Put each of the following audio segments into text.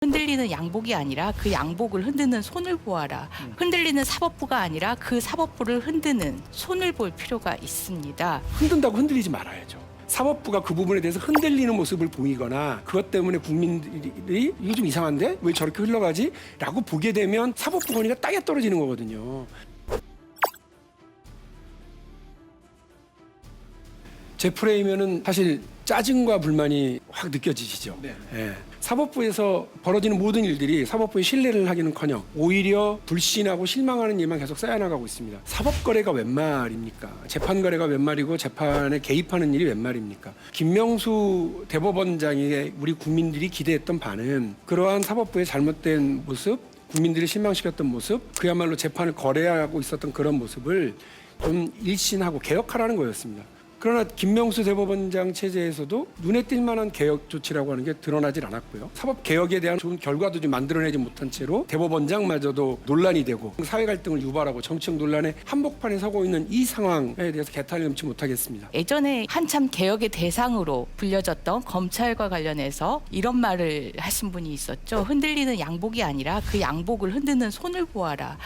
흔들리는 양복이 아니라 그 양복을 흔드는 손을 보아라. 흔들리는 사법부가 아니라 그 사법부를 흔드는 손을 볼 필요가 있습니다. 흔든다고 흔들리지 말아야죠. 사법부가 그 부분에 대해서 흔들리는 모습을 보이거나 그것 때문에 국민들이 이거 좀 이상한데? 왜 저렇게 흘러가지? 라고 보게 되면 사법부 권위가 땅에 떨어지는 거거든요. 제 프레임에는 사실 짜증과 불만이 확 느껴지시죠. 네. 예. 사법부에서 벌어지는 모든 일들이 사법부의 신뢰를 하기는커녕 오히려 불신하고 실망하는 일만 계속 쌓여나가고 있습니다. 사법거래가 웬 말입니까? 재판거래가 웬 말이고 재판에 개입하는 일이 웬 말입니까? 김명수 대법원장에게 우리 국민들이 기대했던 바는 그러한 사법부의 잘못된 모습, 국민들이 실망시켰던 모습, 그야말로 재판을 거래하고 있었던 그런 모습을 좀 일신하고 개혁하라는 거였습니다. 그러나 김명수 대법원장 체제에서도 눈에 띌 만한 개혁 조치라고 하는 게 드러나질 않았고요. 사법 개혁에 대한 좋은 결과도 좀 만들어내지 못한 채로 대법원장마저도 논란이 되고 사회 갈등을 유발하고 정치적 논란의 한복판에 서고 있는 이 상황에 대해서 개탄을 금치 못하겠습니다. 예전에 한참 개혁의 대상으로 불려졌던 검찰과 관련해서 이런 말을 하신 분이 있었죠. 흔들리는 양복이 아니라 그 양복을 흔드는 손을 보아라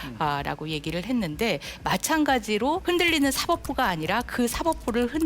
라고 얘기를 했는데, 마찬가지로 흔들리는 사법부가 아니라 그 사법부를 흔드는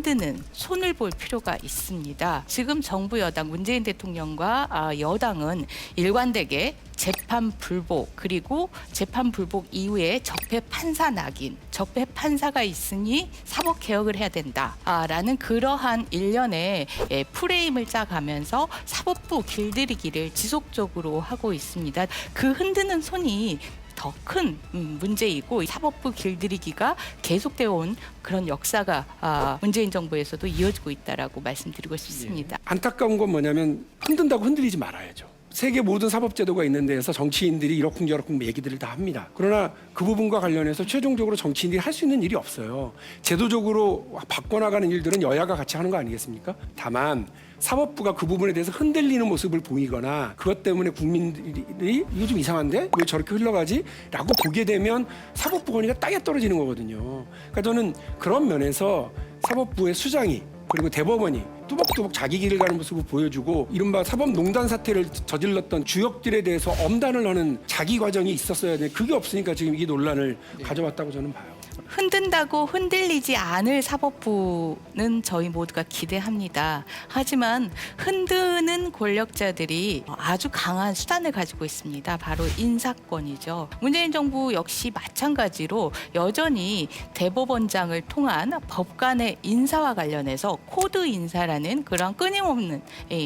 손을 볼 필요가 있습니다. 지금 정부 여당 문재인 대통령과 여당은 일관되게 재판 불복, 그리고 재판 불복 이후에 적폐 판사 낙인, 적폐 판사가 있으니 사법 개혁을 해야 된다라는 그러한 일련의 프레임을 짜가면서 사법부 길들이기를 지속적으로 하고 있습니다. 그 흔드는 손이 더 큰 문제이고, 사법부 길들이기가 계속되어 온 그런 역사가 문재인 정부에서도 이어지고 있다라고 말씀드리고 싶습니다. 안타까운 건 뭐냐면 흔든다고 흔들리지 말아야죠. 세계 모든 사법제도가 있는 데에서 정치인들이 이러쿵저러쿵 얘기들을 다 합니다. 그러나 그 부분과 관련해서 최종적으로 정치인들이 할 수 있는 일이 없어요. 제도적으로 바꿔나가는 일들은 여야가 같이 하는 거 아니겠습니까? 다만 사법부가 그 부분에 대해서 흔들리는 모습을 보이거나 그것 때문에 국민들이 이거 좀 이상한데? 왜 저렇게 흘러가지? 라고 보게 되면 사법부 권위가 땅에 떨어지는 거거든요. 그러니까 저는 그런 면에서 사법부의 수장이 그리고 대법원이 뚜벅뚜벅 자기 길을 가는 모습을 보여주고 이른바 사법농단 사태를 저질렀던 주역들에 대해서 엄단을 하는 자기 과정이 있었어야 돼. 그게 없으니까 지금 이 논란을 가져왔다고 저는 봐요. 흔든다고 흔들리지 않을 사법부는 저희 모두가 기대합니다. 하지만 흔드는 권력자들이 아주 강한 수단을 가지고 있습니다. 바로 인사권이죠. 문재인 정부 역시 마찬가지로 여전히 대법원장을 통한 법관의 인사와 관련해서 코드 인사라는 그런 끊임없는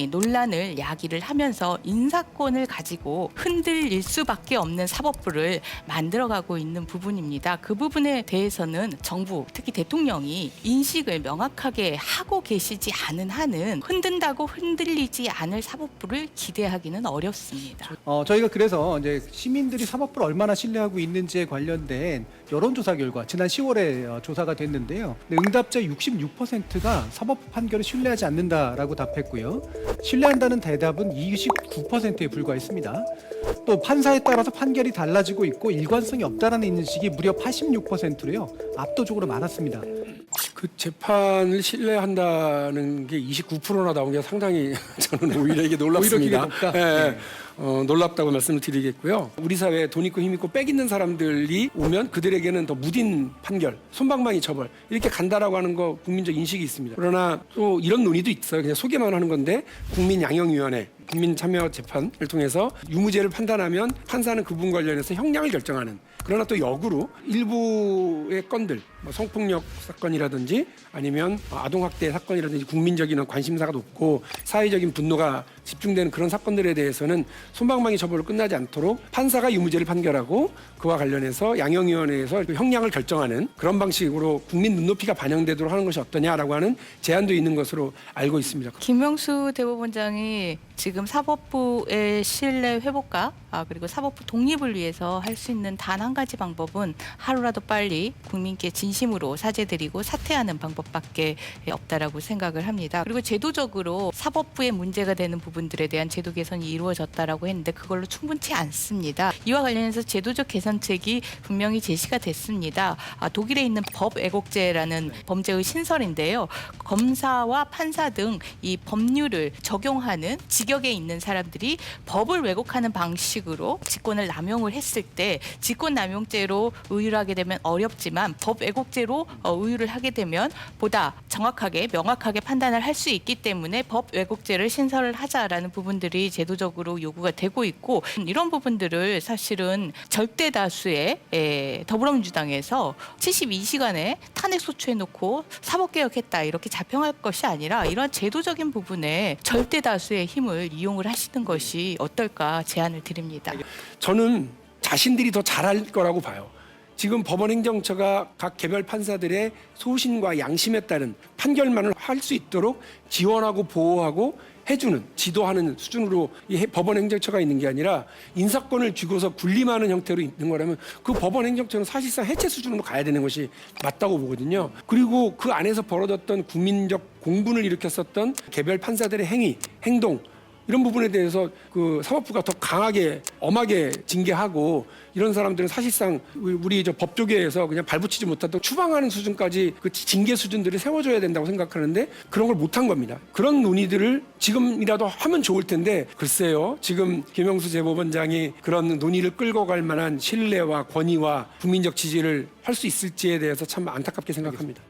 논란을 야기를 하면서 인사권을 가지고 흔들릴 수밖에 없는 사법부를 만들어가고 있는 부분입니다. 그 부분에 대해서는 정부, 특히 대통령이 인식을 명확하게 하고 계시지 않은 한은 흔든다고 흔들리지 않을 사법부를 기대하기는 어렵습니다. 저희가 그래서 이제 시민들이 사법부를 얼마나 신뢰하고 있는지에 관련된 여론조사 결과 지난 10월에 조사가 됐는데요. 응답자 66%가 사법부 판결을 신뢰하지 않는다라고 답했고요. 신뢰한다는 대답은 29%에 불과했습니다. 또 판사에 따라서 판결이 달라지고 있고 일관성이 없다라는 인식이 무려 86%로요. 압도적으로 많았습니다. 그 재판을 신뢰한다는 게 29%나 나온 게 상당히 저는 오히려 이게 놀랍습니다. 오히려 높다. 네. 놀랍다고 말씀을 드리겠고요. 우리 사회에 돈 있고 힘 있고 빽 있는 사람들이 오면 그들에게는 더 무딘 판결, 솜방망이 처벌 이렇게 간다라고 하는 거 국민적 인식이 있습니다. 그러나 또 이런 논의도 있어요. 그냥 소개만 하는 건데 국민양형위원회, 국민참여재판을 통해서 유무죄를 판단하면 판사는 그 부분 관련해서 형량을 결정하는, 그러나 또 역으로 일부의 건들, 성폭력 사건이라든지 아니면 아동학대 사건이라든지 국민적인 관심사가 높고 사회적인 분노가 집중되는 그런 사건들에 대해서는 솜방망이 처벌로 끝나지 않도록 판사가 유무죄를 판결하고 그와 관련해서 양형위원회에서 형량을 결정하는 그런 방식으로 국민 눈높이가 반영되도록 하는 것이 어떠냐라고 하는 제안도 있는 것으로 알고 있습니다. 김명수 대법원장이 지금 사법부의 신뢰 회복과 그리고 사법부 독립을 위해서 할 수 있는 단 한 가지 방법은 하루라도 빨리 국민께 진심으로 사죄드리고 사퇴하는 방법밖에 없다라고 생각을 합니다. 그리고 제도적으로 사법부의 문제가 되는 부분들에 대한 제도 개선이 이루어졌다라고 했는데 그걸로 충분치 않습니다. 이와 관련해서 제도적 개선책이 분명히 제시가 됐습니다. 독일에 있는 법애국제라는 범죄의 신설인데요. 검사와 판사 등 이 법률을 적용하는 직역에 있는 사람들이 법을 왜곡하는 방식으로 직권을 남용을 했을 때 직권남용죄로 의유를 하게 되면 어렵지만 법 왜곡죄로 의유를 하게 되면 보다 정확하게 명확하게 판단을 할 수 있기 때문에 법 왜곡죄를 신설을 하자라는 부분들이 제도적으로 요구가 되고 있고, 이런 부분들을 사실은 절대 다수의 더불어민주당에서 72시간에 탄핵 소추해놓고 사법개혁했다 이렇게 자평할 것이 아니라 이런 제도적인 부분에 절대 다수의 힘을 이용을 하시는 것이 어떨까 제안을 드립니다. 저는 자신들이 더 잘할 거라고 봐요. 지금 법원행정처가 각 개별 판사들의 소신과 양심에 따른 판결만을 할 수 있도록 지원하고 보호하고 해주는, 지도하는 수준으로 이 법원행정처가 있는 게 아니라 인사권을 쥐고서 군림하는 형태로 있는 거라면 그 법원행정처는 사실상 해체 수준으로 가야 되는 것이 맞다고 보거든요. 그리고 그 안에서 벌어졌던 국민적 공분을 일으켰었던 개별 판사들의 행위, 행동, 이런 부분에 대해서 그 사법부가 더 강하게 엄하게 징계하고, 이런 사람들은 사실상 우리 저 법조계에서 그냥 발붙이지 못했던 추방하는 수준까지 그 징계 수준들을 세워줘야 된다고 생각하는데 그런 걸 못한 겁니다. 그런 논의들을 지금이라도 하면 좋을 텐데 글쎄요, 지금 김영수 재법원장이 그런 논의를 끌고 갈 만한 신뢰와 권위와 국민적 지지를 할 수 있을지에 대해서 참 안타깝게 생각합니다.